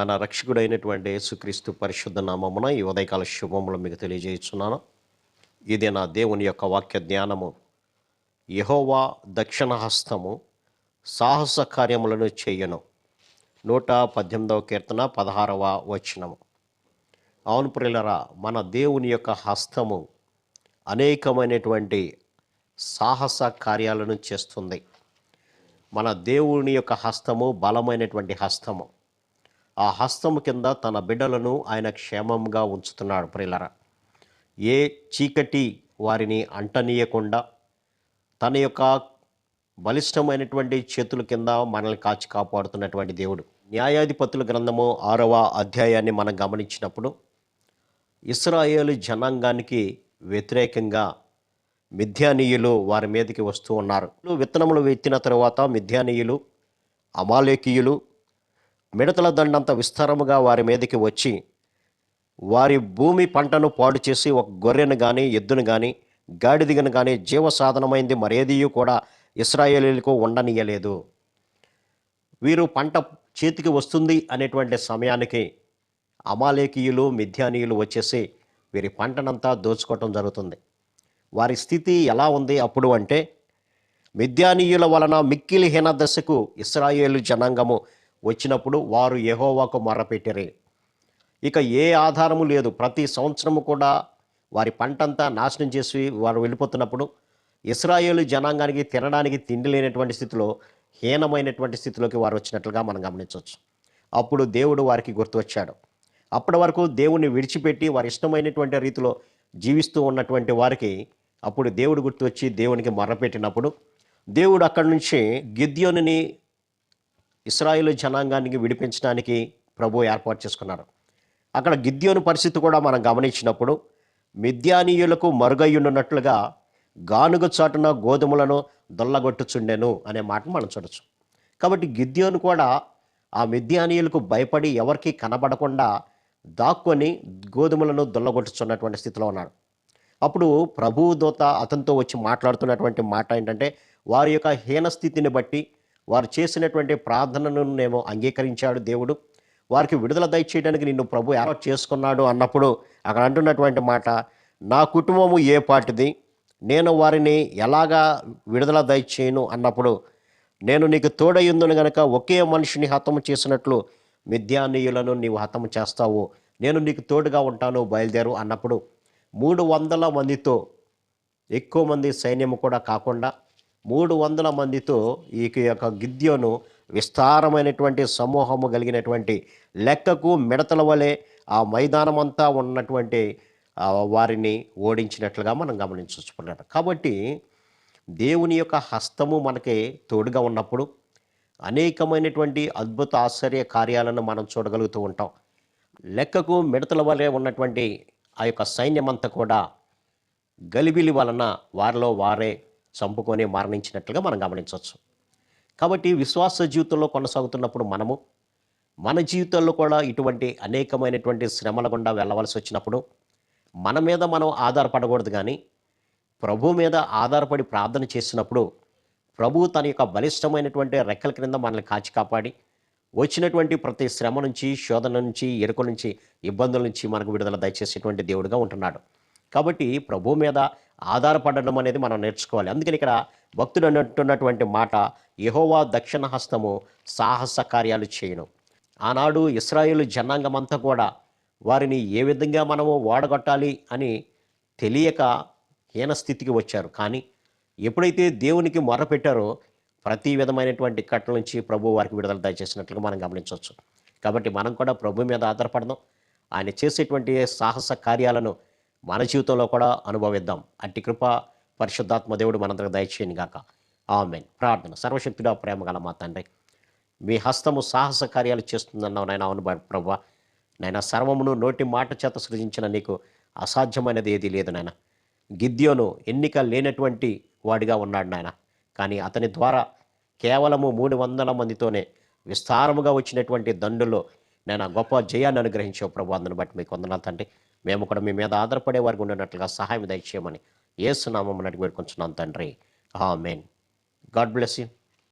మన రక్షకుడైనటువంటి యేసుక్రీస్తు పరిశుద్ధ నామమున ఈ ఉదయకాల శుభములు మీకు తెలియజేస్తున్నాను. ఇదే నా దేవుని యొక్క వాక్య జ్ఞానము. యెహోవా దక్షిణ హస్తము సాహస కార్యములను చేయను. 118వ కీర్తన 16వ వచనము. అవును ప్రియులారా, మన దేవుని యొక్క హస్తము అనేకమైనటువంటి సాహస కార్యాలను చేస్తుంది. మన దేవుని యొక్క హస్తము బలమైనటువంటి హస్తము. ఆ హస్తము కింద తన బిడ్డలను ఆయన క్షేమంగా ఉంచుతున్నాడు. ప్రియులారా, ఏ చీకటి వారిని అంటనీయకుండా తన యొక్క బలిష్టమైనటువంటి చేతుల కింద మనల్ని కాచి కాపాడుతున్నటువంటి దేవుడు. న్యాయాధిపతుల గ్రంథము 6వ అధ్యాయాన్ని మనం గమనించినప్పుడు ఇశ్రాయేలు జనాంగానికి వ్యతిరేకంగా మిద్యానీయులు వారి మీదకి వస్తూ ఉన్నారు. విత్తనములు వెత్తిన తరువాత మిద్యానీయులు, అమాలేకీయులు మిడతల దండంత విస్తారముగా వారి మీదకి వచ్చి వారి భూమి పంటను పాడు చేసి ఒక గొర్రెను కానీ, ఎద్దును కానీ, గాడిదిగను కానీ జీవసాధనమైంది మరేదియూ కూడా ఇశ్రాయేలీలకు ఉండనీయలేదు. వీరు పంట చేతికి వస్తుంది అనేటువంటి సమయానికి అమాలేకీయులు, మిద్యానీయులు వచ్చేసి వీరి పంటనంతా దోచుకోవటం జరుగుతుంది. వారి స్థితి ఎలా ఉంది అప్పుడు అంటే, మిద్యానీయుల వలన మిక్కిలి హీన దశకు ఇశ్రాయేలు జనాంగము వచ్చినప్పుడు వారు యెహోవాకు మొర్రపెట్టిరి. ఇక ఏ ఆధారము లేదు. ప్రతి సంవత్సరము కూడా వారి పంటంతా నాశనం చేసి వారు వెళ్ళిపోతున్నప్పుడు ఇశ్రాయేలు జనాంగానికి తినడానికి తిండి లేనటువంటి స్థితిలో, హీనమైనటువంటి స్థితిలోకి వారు వచ్చినట్లుగా మనం గమనించవచ్చు. అప్పుడు దేవుడు వారికి గుర్తు వచ్చాడు. అప్పటి వరకు దేవుణ్ణి విడిచిపెట్టి వారి ఇష్టమైనటువంటి రీతిలో జీవిస్తూ ఉన్నటువంటి వారికి అప్పుడు దేవుడు గుర్తు వచ్చి దేవునికి మొర్రపెట్టినప్పుడు దేవుడు అక్కడి నుంచి గిద్యోనుని ఇశ్రాయేలు జనాంగానికి విడిపించడానికి ప్రభు ఏర్పాటు చేసుకున్నారు. అక్కడ గిద్యోను పరిస్థితి కూడా మనం గమనించినప్పుడు మిద్యానీయులకు మరుగయ్యున్నట్లుగా గానుగ చాటున గోధుమలను దొల్లగొట్టుచుండెను అనే మాటను మనం చూడవచ్చు. కాబట్టి గిద్యోను కూడా ఆ మిద్యానీయులకు భయపడి ఎవరికి కనబడకుండా దాక్కొని గోధుమలను దొల్లగొట్టుచున్నటువంటి స్థితిలో ఉన్నాడు. అప్పుడు ప్రభువు దూత అతనితో వచ్చి మాట్లాడుతున్నటువంటి మాట ఏంటంటే, వారి యొక్క హీనస్థితిని బట్టి వారు చేసినటువంటి ప్రార్థనను నేను అంగీకరించాడు దేవుడు. వారికి విడుదల దయచేయడానికి నిన్ను ప్రభు ఏర్పాటు చేసుకున్నాడు అన్నప్పుడు అక్కడ అంటున్నటువంటి మాట, నా కుటుంబము ఏ పాటిది, నేను వారిని ఎలాగా విడుదల దయచేయను అన్నప్పుడు, నేను నీకు తోడయ్యుందును గనక ఒకే మనిషిని హతము చేసినట్లు మిద్యానీయులను నీవు హతము చేస్తావు, నేను నీకు తోడుగా ఉంటాను, బయలుదేరు అన్నప్పుడు 300 మందితో, ఎక్కువ మంది సైన్యము కూడా కాకుండా 300 మందితో ఈ యొక్క గిద్యోను విస్తారమైనటువంటి సమూహము కలిగినటువంటి లెక్కకు మిడతల వలె ఆ మైదానం అంతా ఉన్నటువంటి వారిని ఓడించినట్లుగా మనం గమనించుకున్నాడు. కాబట్టి దేవుని యొక్క హస్తము మనకి తోడుగా ఉన్నప్పుడు అనేకమైనటువంటి అద్భుత ఆశ్చర్య కార్యాలను మనం చూడగలుగుతూ ఉంటాం. లెక్కకు మిడతల వలె ఉన్నటువంటి ఆ యొక్క సైన్యమంతా కూడా గలిబిలి వలన వారిలో వారే చంపుకొని మరణించినట్లుగా మనం గమనించవచ్చు. కాబట్టి విశ్వాస జీవితంలో కొనసాగుతున్నప్పుడు మన జీవితాల్లో కూడా ఇటువంటి అనేకమైనటువంటి శ్రమల గుండా వెళ్ళవలసి వచ్చినప్పుడు మన మీద మనం ఆధారపడకూడదు, కానీ ప్రభు మీద ఆధారపడి ప్రార్థన చేసినప్పుడు ప్రభు తన యొక్క బలిష్టమైనటువంటి రెక్కల క్రింద మనల్ని కాచి కాపాడి వచ్చినటువంటి ప్రతి శ్రమ నుంచి, శోధన నుంచి, ఎరుక నుంచి, ఇబ్బందుల నుంచి మనకు విడుదల దయచేసేటువంటి దేవుడిగా ఉంటున్నాడు. కాబట్టి ప్రభు మీద ఆధారపడడం అనేది మనం నేర్చుకోవాలి. అందుకని ఇక్కడ భక్తుడు అంటున్నటువంటి మాట, యెహోవా దక్షిణ హస్తము సాహస కార్యాలు చేయను. ఆనాడు ఇశ్రాయేలు జనాంగం అంతా కూడా వారిని ఏ విధంగా మనము ఓడగొట్టాలి అని తెలియక హీనస్థితికి వచ్చారు. కానీ ఎప్పుడైతే దేవునికి మొర్రపెట్టారో ప్రతి విధమైనటువంటి కట్టల నుంచి ప్రభు వారికి విడుదల దయచేసినట్లుగా మనం గమనించవచ్చు. కాబట్టి మనం కూడా ప్రభు మీద ఆధారపడదాం. ఆయన చేసేటువంటి సాహస కార్యాలను మన జీవితంలో కూడా అనుభవిద్దాం. అట్టి కృప పరిశుద్ధాత్మ దేవుడు మనందరికి దయచేయను గాక. ఆమేన్. ప్రార్థన. సర్వశక్తుడా, ప్రేమగల మా తండ్రి, మీ హస్తము సాహస కార్యాలు చేస్తుందన్నావు నాయన. అవును ప్రభువా, నాయన సర్వమును నోటి మాట చేత సృజించిన నీకు అసాధ్యమైనది ఏది లేదు నాయన. గిద్యోను ఎన్నిక లేనటువంటి వాడిగా ఉన్నాడు నాయన, కానీ అతని ద్వారా కేవలము 300 మందితోనే విస్తారముగా వచ్చినటువంటి దండులో నేను గొప్ప జయాన్ని అనుగ్రహించావు ప్రభు. అందుని బట్టి మీకు వందనాలు తండ్రి. మేము కూడా మీ మీద ఆధారపడే వారికి ఉండేటట్లుగా సహాయం దయచేయమని యేసు నామమున అడిగి వేడుకొంచున్నాను తండ్రి. ఆమేన్. God bless you.